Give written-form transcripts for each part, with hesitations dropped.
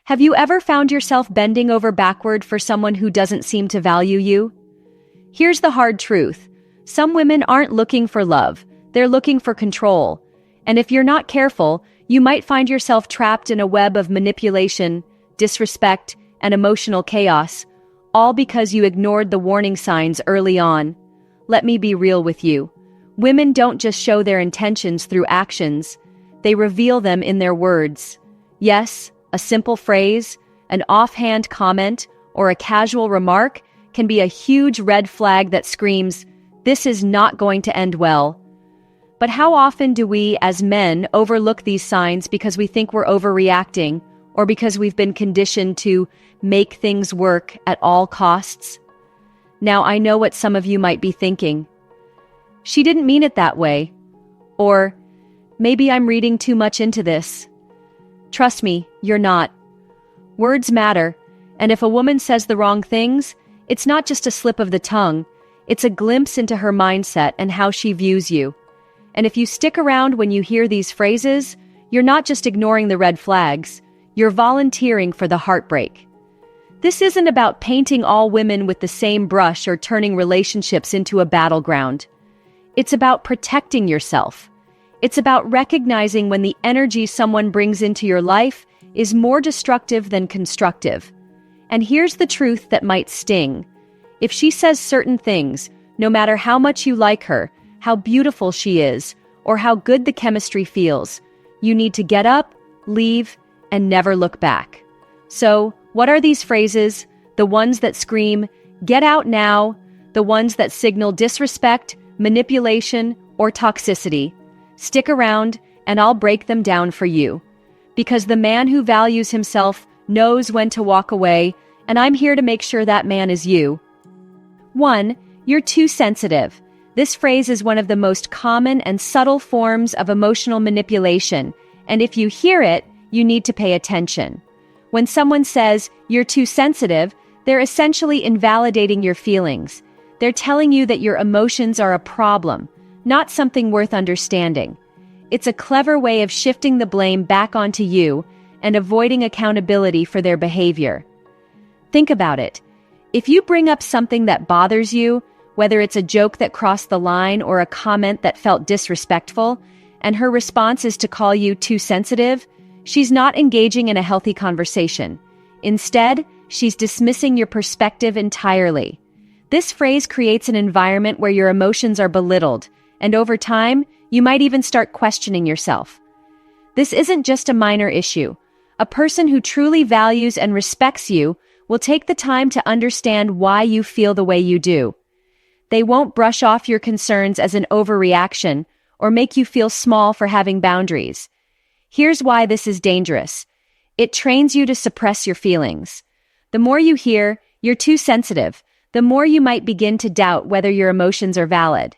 Have you ever found yourself bending over backward for someone who doesn't seem to value you? Here's the hard truth. Some women aren't looking for love, they're looking for control. And if you're not careful, you might find yourself trapped in a web of manipulation, disrespect, and emotional chaos, all because you ignored the warning signs early on. Let me be real with you. Women don't just show their intentions through actions, they reveal them in their words. Yes, a simple phrase, an offhand comment, or a casual remark can be a huge red flag that screams, "This is not going to end well." But how often do we, as men, overlook these signs because we think we're overreacting, or because we've been conditioned to make things work at all costs? Now, I know what some of you might be thinking. She didn't mean it that way. Or, maybe I'm reading too much into this. Trust me, you're not. Words matter, and if a woman says the wrong things, it's not just a slip of the tongue, it's a glimpse into her mindset and how she views you. And if you stick around when you hear these phrases, you're not just ignoring the red flags, you're volunteering for the heartbreak. This isn't about painting all women with the same brush or turning relationships into a battleground. It's about protecting yourself. It's about recognizing when the energy someone brings into your life is more destructive than constructive. And here's the truth that might sting. If she says certain things, no matter how much you like her, how beautiful she is, or how good the chemistry feels, you need to get up, leave, and never look back. So, what are these phrases? The ones that scream, "Get out now," the ones that signal disrespect, manipulation, or toxicity. Stick around, and I'll break them down for you. Because the man who values himself knows when to walk away, and I'm here to make sure that man is you. 1. You're too sensitive. This phrase is one of the most common and subtle forms of emotional manipulation, and if you hear it, you need to pay attention. When someone says, "You're too sensitive," they're essentially invalidating your feelings. They're telling you that your emotions are a problem, not something worth understanding. It's a clever way of shifting the blame back onto you and avoiding accountability for their behavior. Think about it. If you bring up something that bothers you, whether it's a joke that crossed the line or a comment that felt disrespectful, and her response is to call you too sensitive, she's not engaging in a healthy conversation. Instead, she's dismissing your perspective entirely. This phrase creates an environment where your emotions are belittled, and over time, you might even start questioning yourself. This isn't just a minor issue. A person who truly values and respects you will take the time to understand why you feel the way you do. They won't brush off your concerns as an overreaction or make you feel small for having boundaries. Here's why this is dangerous. It trains you to suppress your feelings. The more you hear, "You're too sensitive," the more you might begin to doubt whether your emotions are valid.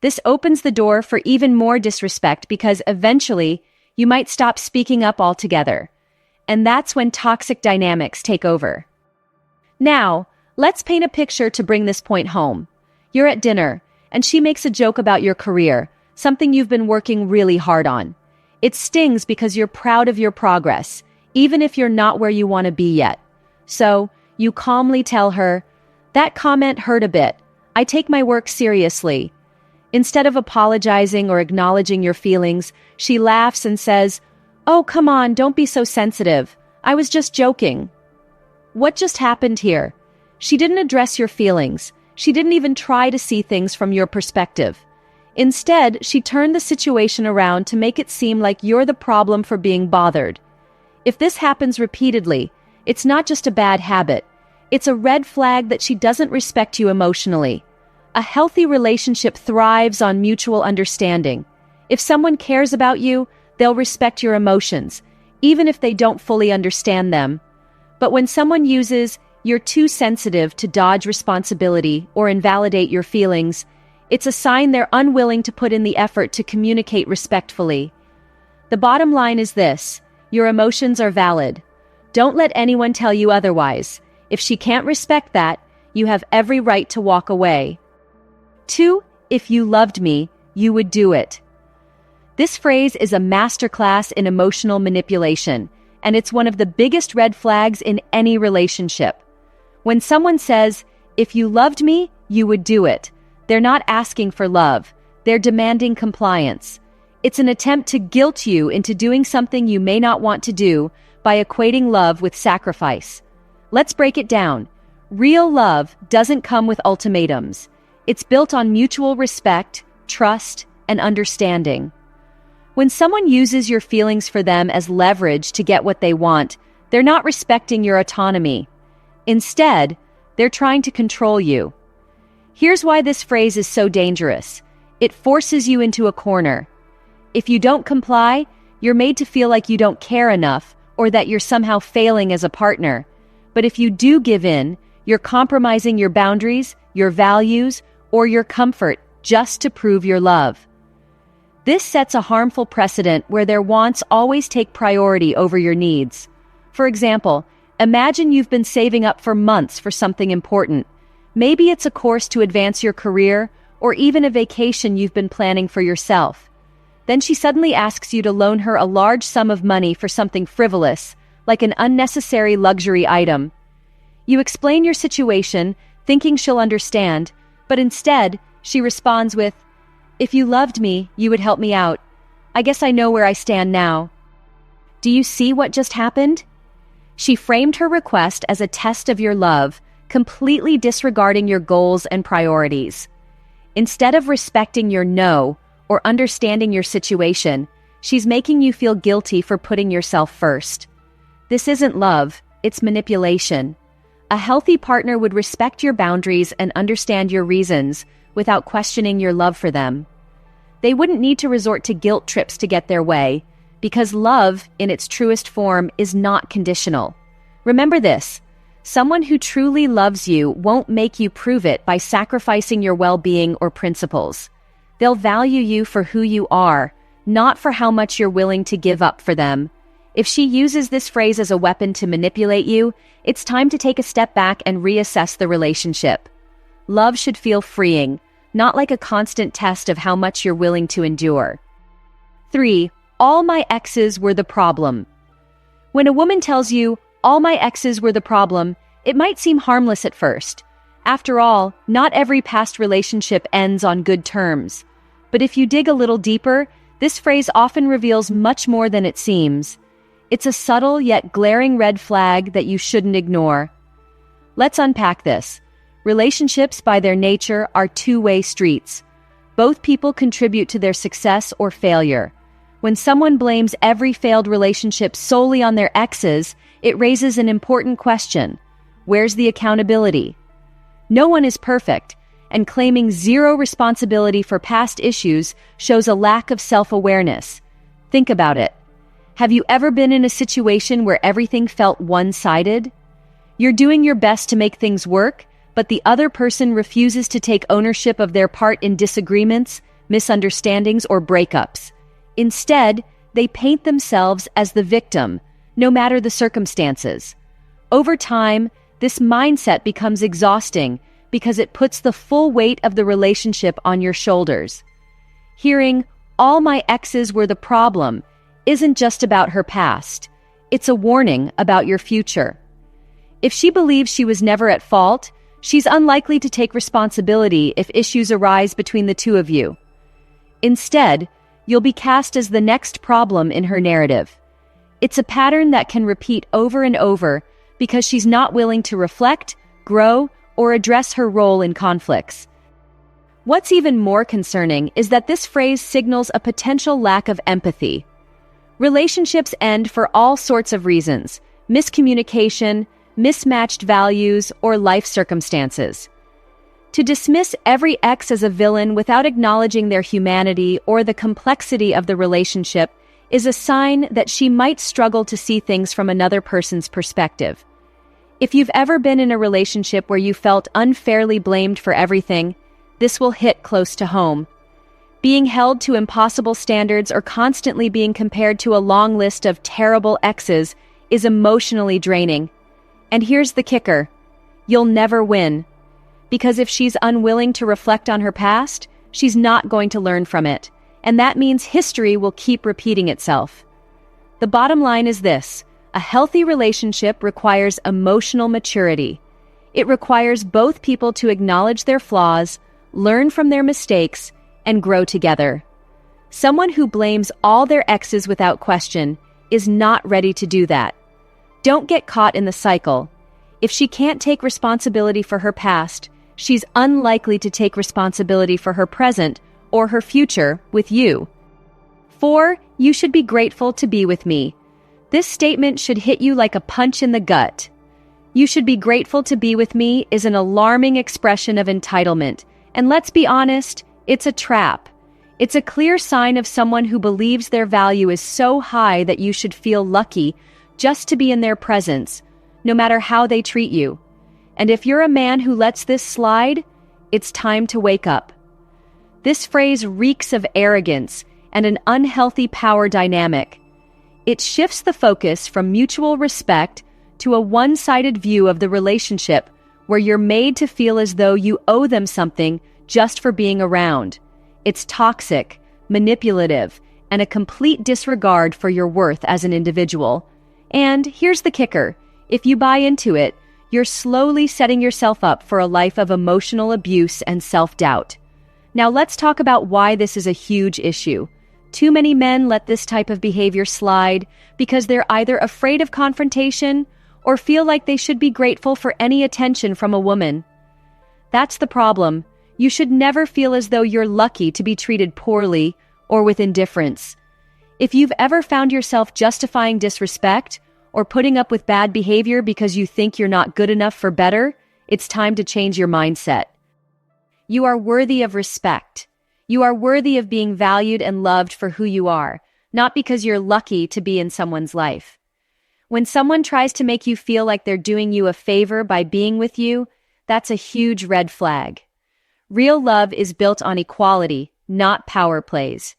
This opens the door for even more disrespect because eventually you might stop speaking up altogether. And that's when toxic dynamics take over. Now, let's paint a picture to bring this point home. You're at dinner, and she makes a joke about your career, something you've been working really hard on. It stings because you're proud of your progress, even if you're not where you want to be yet. So, you calmly tell her, "That comment hurt a bit. I take my work seriously." Instead of apologizing or acknowledging your feelings, she laughs and says, "Oh, come on, don't be so sensitive. I was just joking." What just happened here? She didn't address your feelings. She didn't even try to see things from your perspective. Instead, she turned the situation around to make it seem like you're the problem for being bothered. If this happens repeatedly, it's not just a bad habit. It's a red flag that she doesn't respect you emotionally. A healthy relationship thrives on mutual understanding. If someone cares about you, they'll respect your emotions, even if they don't fully understand them. But when someone uses "you're too sensitive" to dodge responsibility or invalidate your feelings, it's a sign they're unwilling to put in the effort to communicate respectfully. The bottom line is this: your emotions are valid. Don't let anyone tell you otherwise. If she can't respect that, you have every right to walk away. 2. If you loved me, you would do it. This phrase is a masterclass in emotional manipulation, and it's one of the biggest red flags in any relationship. When someone says, "If you loved me, you would do it," they're not asking for love, they're demanding compliance. It's an attempt to guilt you into doing something you may not want to do by equating love with sacrifice. Let's break it down. Real love doesn't come with ultimatums. It's built on mutual respect, trust, and understanding. When someone uses your feelings for them as leverage to get what they want, they're not respecting your autonomy. Instead, they're trying to control you. Here's why this phrase is so dangerous. It forces you into a corner. If you don't comply, you're made to feel like you don't care enough or that you're somehow failing as a partner. But if you do give in, you're compromising your boundaries, your values, or your comfort just to prove your love. This sets a harmful precedent where their wants always take priority over your needs. For example, imagine you've been saving up for months for something important. Maybe it's a course to advance your career, or even a vacation you've been planning for yourself. Then she suddenly asks you to loan her a large sum of money for something frivolous, like an unnecessary luxury item. You explain your situation, thinking she'll understand, but instead, she responds with, "If you loved me, you would help me out. I guess I know where I stand now." Do you see what just happened? She framed her request as a test of your love, completely disregarding your goals and priorities. Instead of respecting your no or understanding your situation, she's making you feel guilty for putting yourself first. This isn't love, it's manipulation. A healthy partner would respect your boundaries and understand your reasons without questioning your love for them. They wouldn't need to resort to guilt trips to get their way, because love, in its truest form, is not conditional. Remember this: someone who truly loves you won't make you prove it by sacrificing your well-being or principles. They'll value you for who you are, not for how much you're willing to give up for them. If she uses this phrase as a weapon to manipulate you, it's time to take a step back and reassess the relationship. Love should feel freeing, not like a constant test of how much you're willing to endure. 3. All my exes were the problem. When a woman tells you, "All my exes were the problem," it might seem harmless at first. After all, not every past relationship ends on good terms. But if you dig a little deeper, this phrase often reveals much more than it seems. It's a subtle yet glaring red flag that you shouldn't ignore. Let's unpack this. Relationships, by their nature, are two-way streets. Both people contribute to their success or failure. When someone blames every failed relationship solely on their exes, it raises an important question. Where's the accountability? No one is perfect, and claiming zero responsibility for past issues shows a lack of self-awareness. Think about it. Have you ever been in a situation where everything felt one-sided? You're doing your best to make things work, but the other person refuses to take ownership of their part in disagreements, misunderstandings, or breakups. Instead, they paint themselves as the victim, no matter the circumstances. Over time, this mindset becomes exhausting because it puts the full weight of the relationship on your shoulders. Hearing, "All my exes were the problem," isn't just about her past. It's a warning about your future. If she believes she was never at fault, she's unlikely to take responsibility if issues arise between the two of you. Instead, you'll be cast as the next problem in her narrative. It's a pattern that can repeat over and over because she's not willing to reflect, grow, or address her role in conflicts. What's even more concerning is that this phrase signals a potential lack of empathy. Relationships end for all sorts of reasons: miscommunication, mismatched values, or life circumstances. To dismiss every ex as a villain without acknowledging their humanity or the complexity of the relationship is a sign that she might struggle to see things from another person's perspective. If you've ever been in a relationship where you felt unfairly blamed for everything, this will hit close to home. Being held to impossible standards or constantly being compared to a long list of terrible exes is emotionally draining. And here's the kicker: you'll never win. Because if she's unwilling to reflect on her past, she's not going to learn from it, and that means history will keep repeating itself. The bottom line is this: A healthy relationship requires emotional maturity. It requires both people to acknowledge their flaws, learn from their mistakes, and grow together. Someone who blames all their exes without question is not ready to do that. Don't get caught in the cycle. If she can't take responsibility for her past, she's unlikely to take responsibility for her present or her future with you. 4. You should be grateful to be with me. This statement should hit you like a punch in the gut. You should be grateful to be with me is an alarming expression of entitlement, and let's be honest, it's a trap. It's a clear sign of someone who believes their value is so high that you should feel lucky just to be in their presence, no matter how they treat you. And if you're a man who lets this slide, it's time to wake up. This phrase reeks of arrogance and an unhealthy power dynamic. It shifts the focus from mutual respect to a one-sided view of the relationship where you're made to feel as though you owe them something just for being around. It's toxic, manipulative, and a complete disregard for your worth as an individual. And here's the kicker. If you buy into it, you're slowly setting yourself up for a life of emotional abuse and self-doubt. Now let's talk about why this is a huge issue. Too many men let this type of behavior slide because they're either afraid of confrontation or feel like they should be grateful for any attention from a woman. That's the problem. You should never feel as though you're lucky to be treated poorly or with indifference. If you've ever found yourself justifying disrespect or putting up with bad behavior because you think you're not good enough for better, it's time to change your mindset. You are worthy of respect. You are worthy of being valued and loved for who you are, not because you're lucky to be in someone's life. When someone tries to make you feel like they're doing you a favor by being with you, that's a huge red flag. Real love is built on equality, not power plays.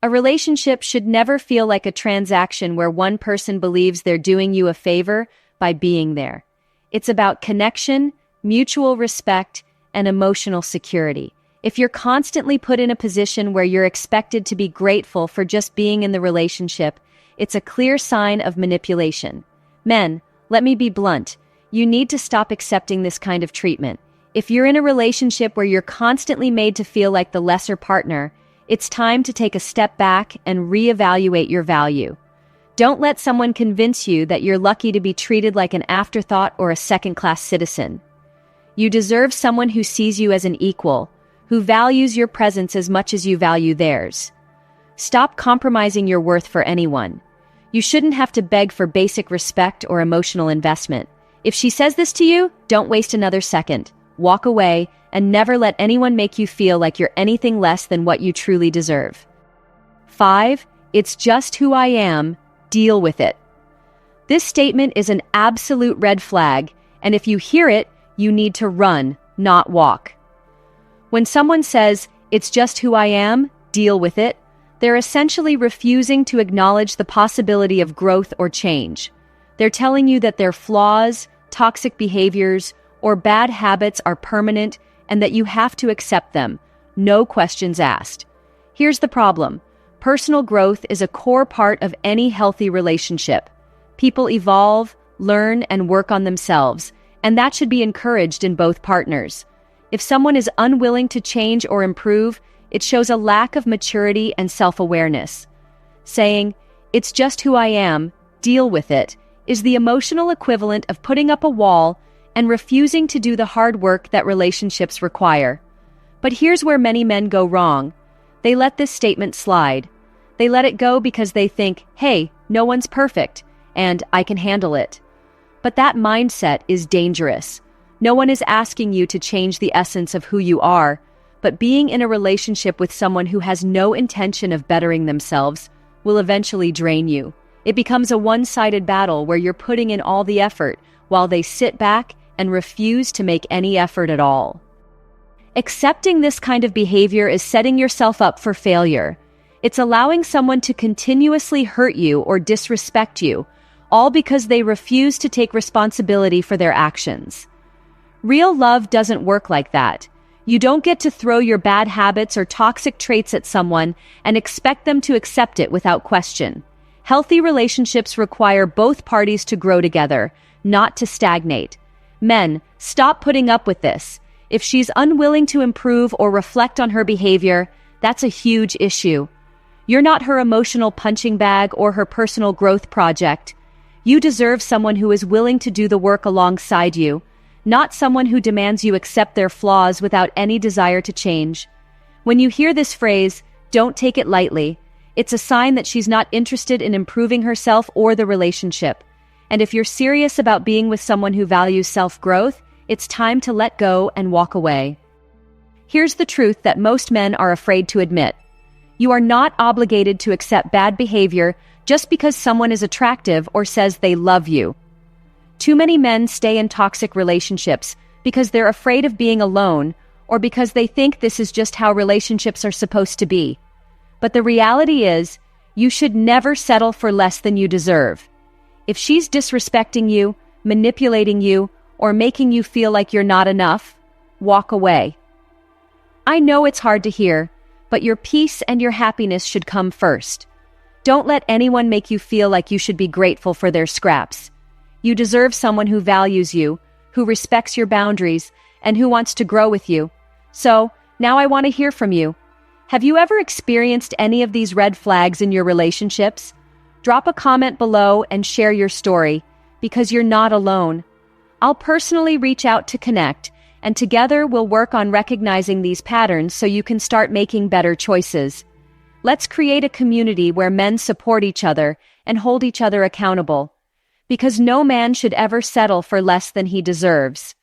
A relationship should never feel like a transaction where one person believes they're doing you a favor by being there. It's about connection, mutual respect, and emotional security. If you're constantly put in a position where you're expected to be grateful for just being in the relationship, it's a clear sign of manipulation. Men, let me be blunt. You need to stop accepting this kind of treatment. If you're in a relationship where you're constantly made to feel like the lesser partner, it's time to take a step back and reevaluate your value. Don't let someone convince you that you're lucky to be treated like an afterthought or a second-class citizen. You deserve someone who sees you as an equal, who values your presence as much as you value theirs. Stop compromising your worth for anyone. You shouldn't have to beg for basic respect or emotional investment. If she says this to you, don't waste another second. Walk away and never let anyone make you feel like you're anything less than what you truly deserve. 5. It's just who I am. Deal with it. This statement is an absolute red flag, and if you hear it, you need to run, not walk. When someone says, "It's just who I am, deal with it," they're essentially refusing to acknowledge the possibility of growth or change. They're telling you that their flaws, toxic behaviors, or bad habits are permanent and that you have to accept them, no questions asked. Here's the problem. Personal growth is a core part of any healthy relationship. People evolve, learn, and work on themselves, and that should be encouraged in both partners. If someone is unwilling to change or improve, it shows a lack of maturity and self-awareness. Saying, "It's just who I am, deal with it," is the emotional equivalent of putting up a wall and refusing to do the hard work that relationships require. But here's where many men go wrong. They let this statement slide. They let it go because they think, "Hey, no one's perfect, and I can handle it." But that mindset is dangerous. No one is asking you to change the essence of who you are, but being in a relationship with someone who has no intention of bettering themselves will eventually drain you. It becomes a one-sided battle where you're putting in all the effort while they sit back and refuse to make any effort at all. Accepting this kind of behavior is setting yourself up for failure. It's allowing someone to continuously hurt you or disrespect you, all because they refuse to take responsibility for their actions. Real love doesn't work like that. You don't get to throw your bad habits or toxic traits at someone and expect them to accept it without question. Healthy relationships require both parties to grow together, not to stagnate. Men, stop putting up with this. If she's unwilling to improve or reflect on her behavior, that's a huge issue. You're not her emotional punching bag or her personal growth project. You deserve someone who is willing to do the work alongside you, not someone who demands you accept their flaws without any desire to change. When you hear this phrase, don't take it lightly. It's a sign that she's not interested in improving herself or the relationship. And if you're serious about being with someone who values self-growth, it's time to let go and walk away. Here's the truth that most men are afraid to admit. You are not obligated to accept bad behavior just because someone is attractive or says they love you. Too many men stay in toxic relationships because they're afraid of being alone or because they think this is just how relationships are supposed to be. But the reality is, you should never settle for less than you deserve. If she's disrespecting you, manipulating you, or making you feel like you're not enough, walk away. I know it's hard to hear, but your peace and your happiness should come first. Don't let anyone make you feel like you should be grateful for their scraps. You deserve someone who values you, who respects your boundaries, and who wants to grow with you. So, now I want to hear from you. Have you ever experienced any of these red flags in your relationships? Drop a comment below and share your story, because you're not alone. I'll personally reach out to connect, and together we'll work on recognizing these patterns so you can start making better choices. Let's create a community where men support each other and hold each other accountable. Because no man should ever settle for less than he deserves.